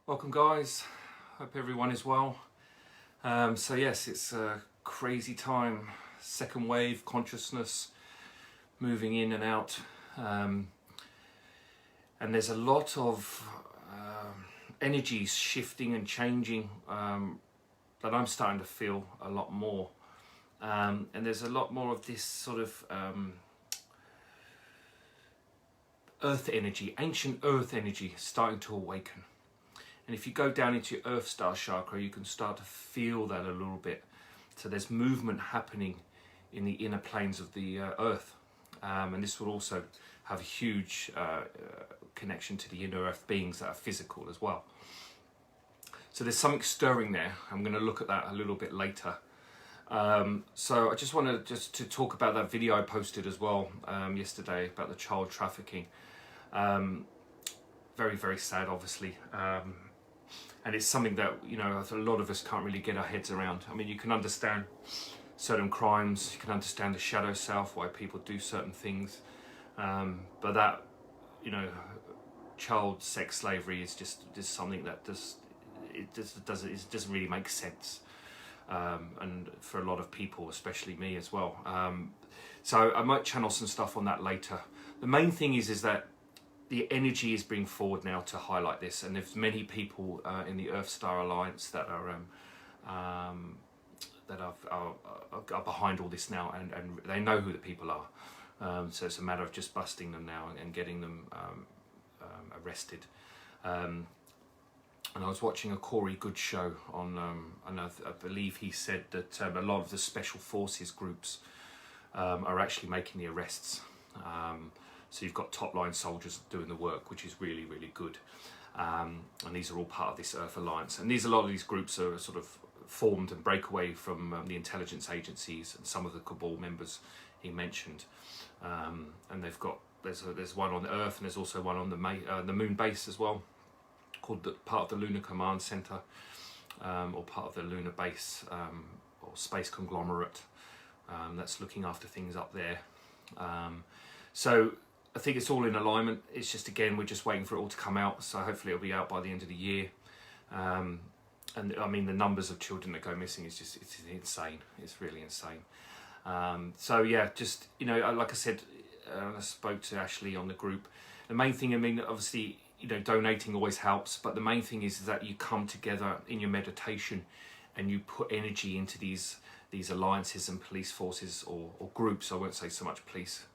Welcome guys, hope everyone is well. So yes, it's a crazy time, second wave consciousness moving in and out, and there's a lot of energies shifting and changing that I'm starting to feel a lot more, and there's a lot more of this sort of earth energy, ancient earth energy starting to awaken. And if you go down into your Earth Star chakra, you can start to feel that a little bit. So there's movement happening in the inner planes of the Earth. And this will also have a huge connection to the inner Earth beings that are physical as well. So there's something stirring there. I'm going to look at that a little bit later. So I just wanted to talk about that video I posted as well yesterday about the child trafficking. Very, very sad, obviously. And it's something that, you know, a lot of us can't really get our heads around. I mean, you can understand certain crimes, you can understand the shadow self, why people do certain things. But that, you know, child sex slavery is just something that doesn't really make sense. And for a lot of people, especially me as well. So I might channel some stuff on that later. The main thing is that the energy is bringing forward now to highlight this, and there's many people in the Earth Star Alliance that are behind all this now, and they know who the people are. So it's a matter of just busting them now and getting them arrested. And I was watching a Corey Good show on, and I believe he said that a lot of the special forces groups are actually making the arrests. So you've got top-line soldiers doing the work, which is really, really good. And these are all part of this Earth Alliance. And a lot of these groups are sort of formed and break away from the intelligence agencies and some of the cabal members he mentioned. And there's one on the Earth, and there's also one on the moon base as well, called part of the Lunar Command Center, or part of the lunar base, or space conglomerate that's looking after things up there. So I think it's all in alignment. It's just, again, we're just waiting for it all to come out. So hopefully it'll be out by the end of the year. And I mean, the numbers of children that go missing is just, it's insane. It's really insane. So yeah, just, you know, like I said, I spoke to Ashley on the group. The main thing, I mean, obviously, you know, donating always helps, but the main thing is that you come together in your meditation and you put energy into these alliances and police forces or groups. I won't say so much police,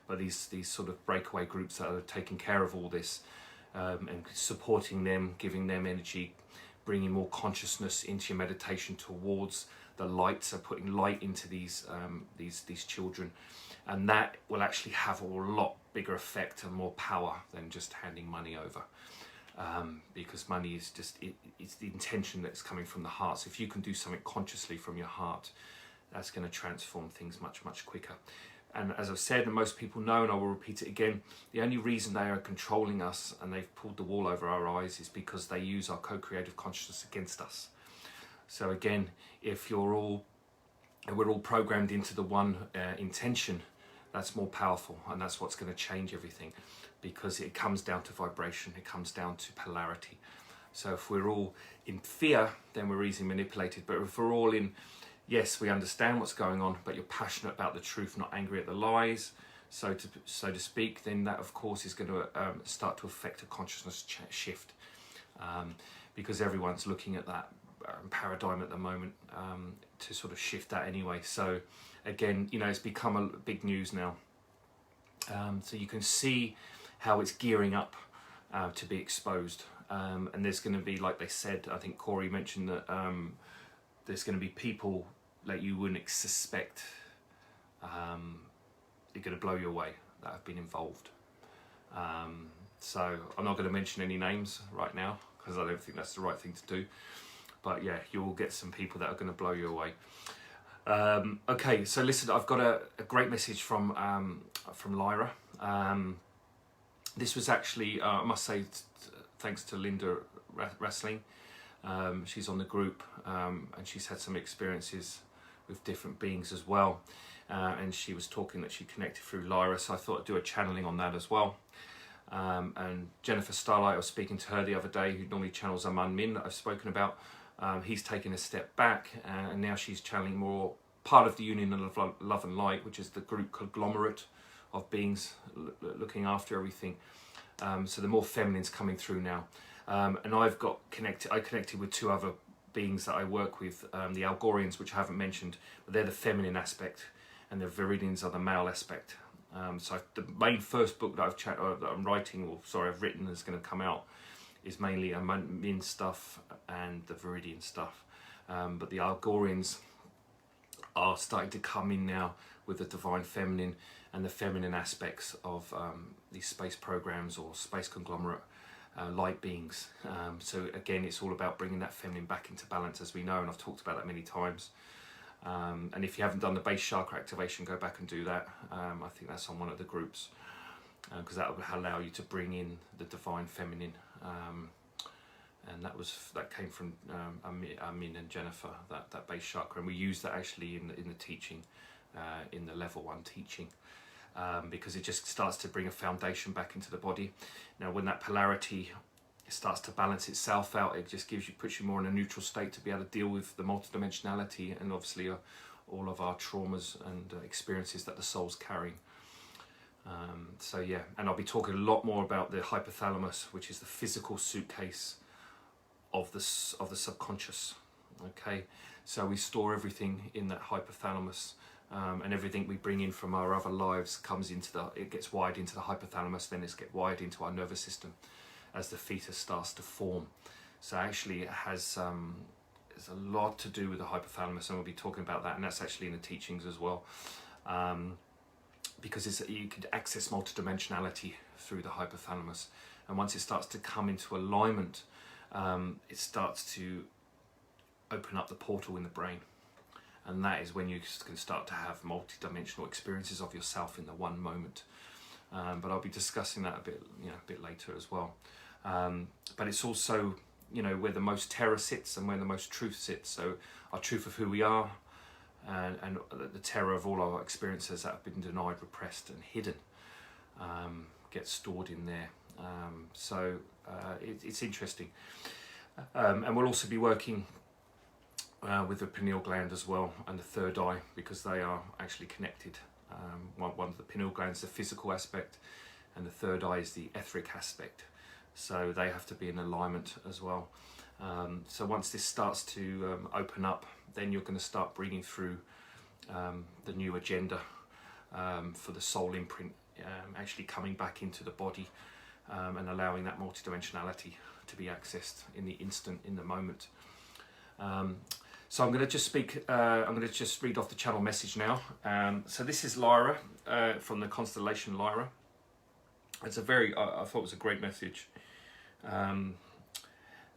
but these sort of breakaway groups that are taking care of all this, and supporting them, giving them energy, bringing more consciousness into your meditation towards the light. So putting light into these children, and that will actually have a lot bigger effect and more power than just handing money over, because money is just it's the intention that's coming from the heart. So if you can do something consciously from your heart, that's going to transform things much, much quicker. And as I've said, and most people know, and I will repeat it again, the only reason they are controlling us and they've pulled the wall over our eyes is because they use our co-creative consciousness against us. So again, if we're all programmed into the one intention, that's more powerful, and that's what's going to change everything, because it comes down to vibration, it comes down to polarity. So if we're all in fear, then we're easily manipulated. But if we're all in, yes, we understand what's going on, but you're passionate about the truth, not angry at the lies, so to speak, then that, of course, is going to start to affect a consciousness shift, because everyone's looking at that paradigm at the moment, to sort of shift that anyway. So again, you know, it's become a big news now. So you can see how it's gearing up to be exposed. And there's going to be, like they said, I think Corey mentioned that there's going to be people that you wouldn't suspect, they're going to blow you away, that have been involved. So I'm not going to mention any names right now, because I don't think that's the right thing to do. But yeah, you will get some people that are going to blow you away. Okay, so listen, I've got a great message from Lyra. This was actually, I must say, thanks to Linda Wrestling. She's on the group, and she's had some experiences with different beings as well. And she was talking that she connected through Lyra, so I thought I'd do a channeling on that as well. And Jennifer Starlight, I was speaking to her the other day, who normally channels Amun Min that I've spoken about. He's taken a step back, and now she's channeling more part of the Union of Love and Light, which is the group conglomerate of beings looking after everything. So the more feminine's coming through now. And I connected with two other beings that I work with, the Algorians, which I haven't mentioned, but they're the feminine aspect, and the Viridians are the male aspect. So the main first book that I've written is going to come out, is mainly Min stuff and the Viridian stuff. But the Algorians are starting to come in now with the divine feminine and the feminine aspects of these space programs or space conglomerate light beings. So again, it's all about bringing that feminine back into balance, as we know, and I've talked about that many times. And if you haven't done the base chakra activation, go back and do that. I think that's on one of the groups, because that will allow you to bring in the divine feminine. And that came from Amin and Jennifer, that base chakra, and we use that actually in the teaching, in the level 1 teaching, because it just starts to bring a foundation back into the body. Now, when that polarity starts to balance itself out, it just puts you more in a neutral state to be able to deal with the multidimensionality and obviously all of our traumas and experiences that the soul's carrying. So yeah, and I'll be talking a lot more about the hypothalamus, which is the physical suitcase of the subconscious. Okay, so we store everything in that hypothalamus, and everything we bring in from our other lives gets wired into the hypothalamus, then it's get wired into our nervous system as the fetus starts to form. So actually it has there's a lot to do with the hypothalamus, and we'll be talking about that, and that's actually in the teachings as well, because you could access multidimensionality through the hypothalamus, and once it starts to come into alignment, it starts to open up the portal in the brain, and that is when you can start to have multi-dimensional experiences of yourself in the one moment. But I'll be discussing that a bit later as well. But it's also, where the most terror sits and where the most truth sits. So our truth of who we are, and the terror of all our experiences that have been denied, repressed and hidden, gets stored in there. So it's interesting. And we'll also be working with the pineal gland as well, and the third eye, because they are actually connected. One of the pineal glands is the physical aspect, and the third eye is the etheric aspect. So they have to be in alignment as well. So once this starts to open up, then you're going to start bringing through the new agenda for the soul imprint, actually coming back into the body, and allowing that multidimensionality to be accessed in the instant, in the moment. So I'm going to just read off the channel message now. So this is Lyra from the Constellation Lyra. It's I thought it was a great message. And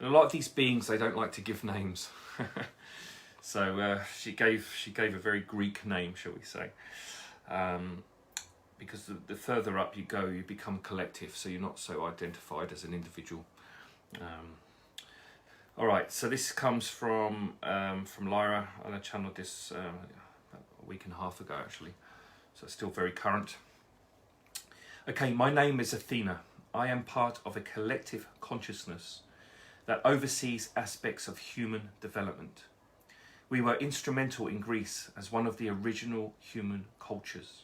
a lot of these beings, they don't like to give names. So she gave a very Greek name, shall we say, because the further up you go, you become collective, so you're not so identified as an individual. All right, so this comes from Lyra, and I channeled this a week and a half ago actually, so it's still very current. Okay, my name is Athena. I am part of a collective consciousness that oversees aspects of human development. We were instrumental in Greece as one of the original human cultures.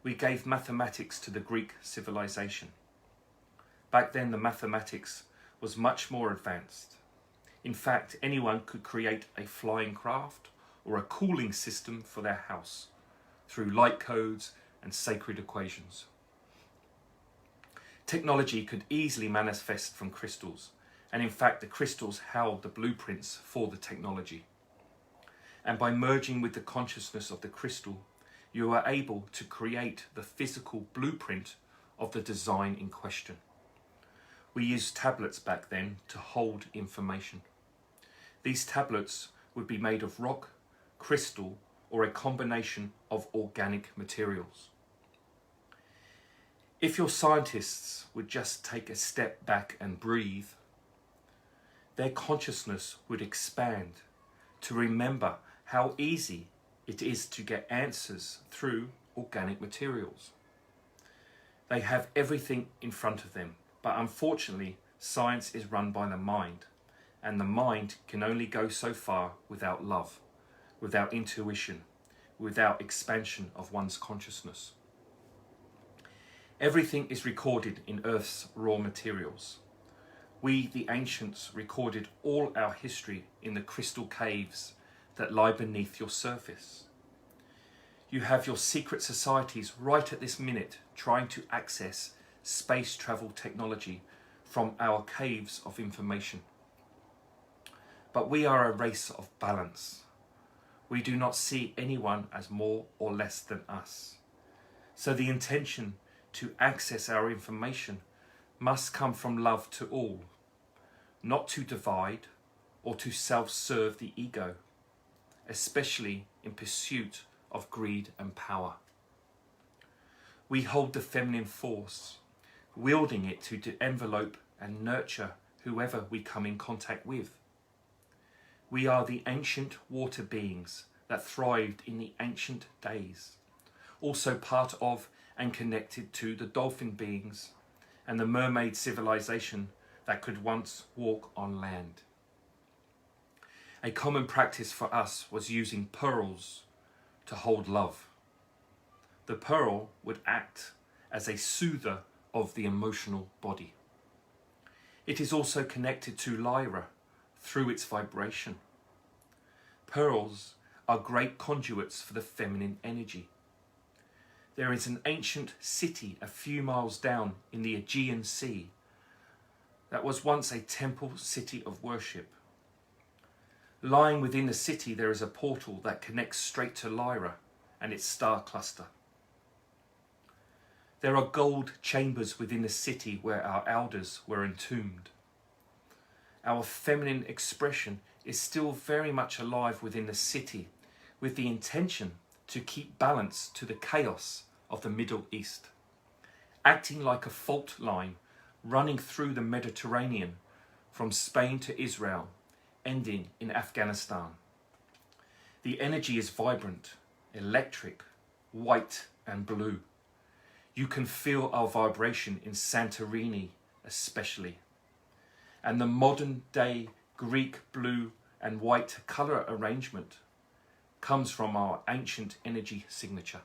We gave mathematics to the Greek civilization. Back then, the mathematics was much more advanced. In fact, anyone could create a flying craft or a cooling system for their house through light codes and sacred equations. Technology could easily manifest from crystals, and in fact the crystals held the blueprints for the technology. And by merging with the consciousness of the crystal, you are able to create the physical blueprint of the design in question. We used tablets back then to hold information. These tablets would be made of rock, crystal, or a combination of organic materials. If your scientists would just take a step back and breathe, their consciousness would expand to remember how easy it is to get answers through organic materials. They have everything in front of them, but unfortunately, science is run by the mind, and the mind can only go so far without love, without intuition, without expansion of one's consciousness. Everything is recorded in Earth's raw materials. We, the ancients, recorded all our history in the crystal caves that lie beneath your surface. You have your secret societies right at this minute trying to access space travel technology from our caves of information. But we are a race of balance. We do not see anyone as more or less than us. So the intention to access our information must come from love to all, not to divide or to self-serve the ego, especially in pursuit of greed and power. We hold the feminine force, wielding it to envelope and nurture whoever we come in contact with. We are the ancient water beings that thrived in the ancient days, also part of and connected to the dolphin beings and the mermaid civilization that could once walk on land. A common practice for us was using pearls to hold love. The pearl would act as a soother of the emotional body. It is also connected to Lyra through its vibration. Pearls are great conduits for the feminine energy. There is an ancient city a few miles down in the Aegean Sea that was once a temple city of worship. Lying within the city there is a portal that connects straight to Lyra and its star cluster. There are gold chambers within the city where our elders were entombed. Our feminine expression is still very much alive within the city, with the intention to keep balance to the chaos of the Middle East, acting like a fault line running through the Mediterranean from Spain to Israel, ending in Afghanistan. The energy is vibrant, electric, white and blue. You can feel our vibration in Santorini especially. And the modern day Greek blue and white colour arrangement comes from our ancient energy signature.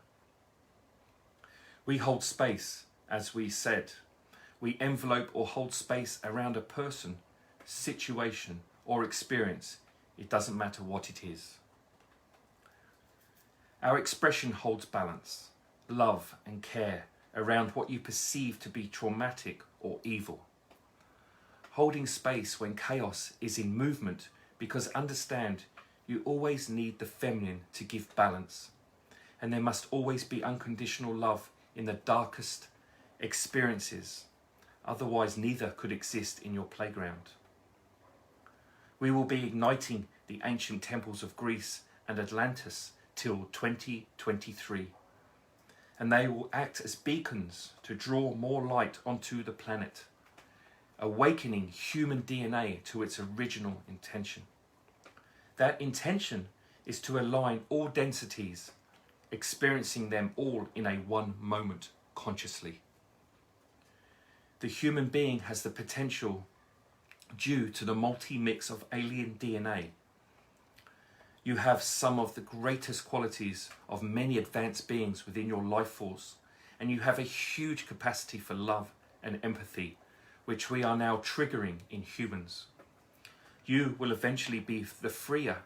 We hold space, as we said. We envelope or hold space around a person, situation or experience. It doesn't matter what it is. Our expression holds balance, love and care around what you perceive to be traumatic or evil. Holding space when chaos is in movement, because understand you always need the feminine to give balance, and there must always be unconditional love in the darkest experiences, otherwise neither could exist in your playground. We will be igniting the ancient temples of Greece and Atlantis till 2023, and they will act as beacons to draw more light onto the planet, awakening human DNA to its original intention. That intention is to align all densities, experiencing them all in a one moment consciously. The human being has the potential due to the multi-mix of alien DNA. You have some of the greatest qualities of many advanced beings within your life force, and you have a huge capacity for love and empathy, which we are now triggering in humans. You will eventually be the freer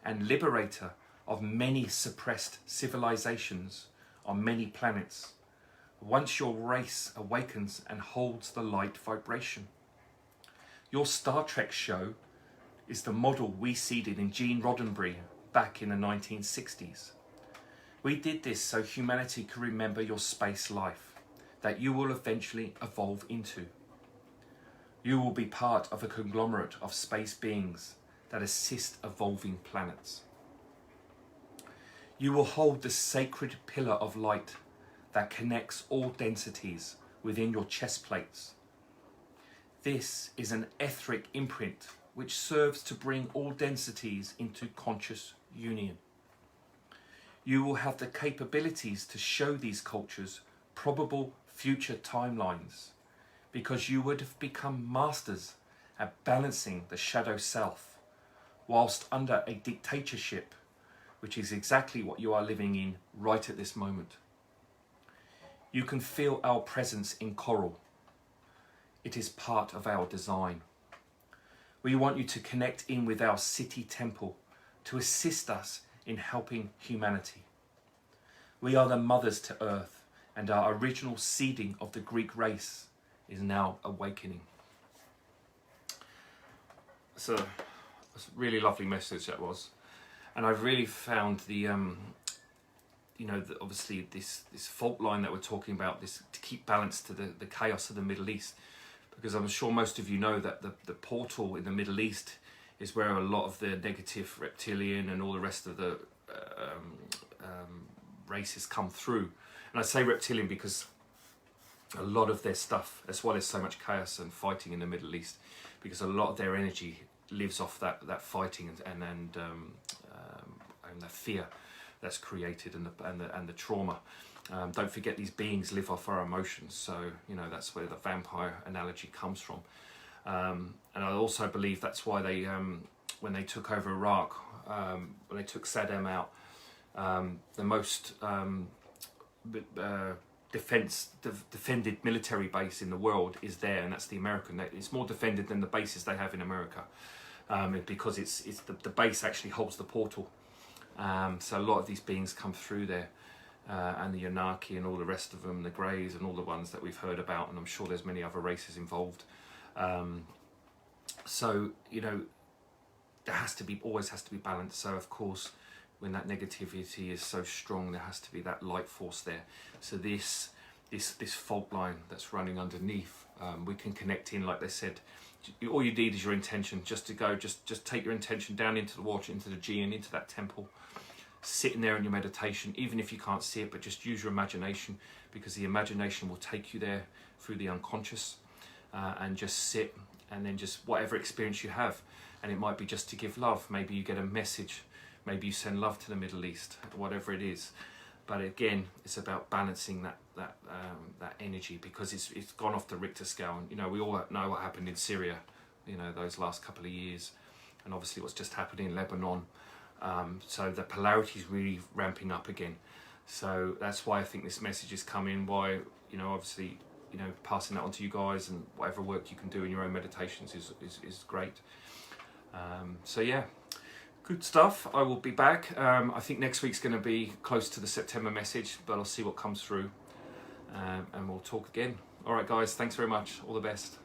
and liberator of many suppressed civilizations on many planets, once your race awakens and holds the light vibration. Your Star Trek show is the model we seeded in Gene Roddenberry back in the 1960s. We did this so humanity could remember your space life that you will eventually evolve into. You will be part of a conglomerate of space beings that assist evolving planets. You will hold the sacred pillar of light that connects all densities within your chest plates. This is an etheric imprint which serves to bring all densities into conscious union. You will have the capabilities to show these cultures probable future timelines, because you would have become masters at balancing the shadow self whilst under a dictatorship, which is exactly what you are living in right at this moment. You can feel our presence in coral. It is part of our design. We want you to connect in with our city temple to assist us in helping humanity. We are the mothers to earth, and our original seeding of the Greek race is now awakening. So it's a really lovely message that was. And I've really found the, obviously this fault line that we're talking about, this to keep balance to the chaos of the Middle East, because I'm sure most of you know that the portal in the Middle East is where a lot of the negative reptilian and all the rest of the races come through. And I say reptilian because a lot of their stuff, as well as so much chaos and fighting in the Middle East, because a lot of their energy lives off that fighting and the fear that's created and the trauma. Don't forget, these beings live off our emotions, so that's where the vampire analogy comes from. And I also believe that's why they, when they took over Iraq, when they took Saddam out, the most defended military base in the world is there, and that's the American. It's more defended than the bases they have in America, because it's the base actually holds the portal. So a lot of these beings come through there, and the Yanaki and all the rest of them, the Greys and all the ones that we've heard about, and I'm sure there's many other races involved. So there always has to be balance. So of course, when that negativity is so strong, there has to be that light force there. So this fault line that's running underneath, we can connect in, like they said. All you need is your intention, just to go, just take your intention down into the water, into the G, and into that temple, sitting there in your meditation, even if you can't see it, but just use your imagination, because the imagination will take you there through the unconscious, and just sit, and then just whatever experience you have. And it might be just to give love. Maybe you get a message, maybe you send love to the Middle East, whatever it is. But again, it's about balancing that energy, because it's gone off the Richter scale. And we all know what happened in Syria, those last couple of years, and obviously what's just happened in Lebanon. So the polarity is really ramping up again. So that's why I think this message is coming. Why obviously passing that on to you guys, and whatever work you can do in your own meditations is great. So yeah. Good stuff. I will be back. I think next week's going to be close to the September message, but I'll see what comes through, and we'll talk again. All right, guys. Thanks very much. All the best.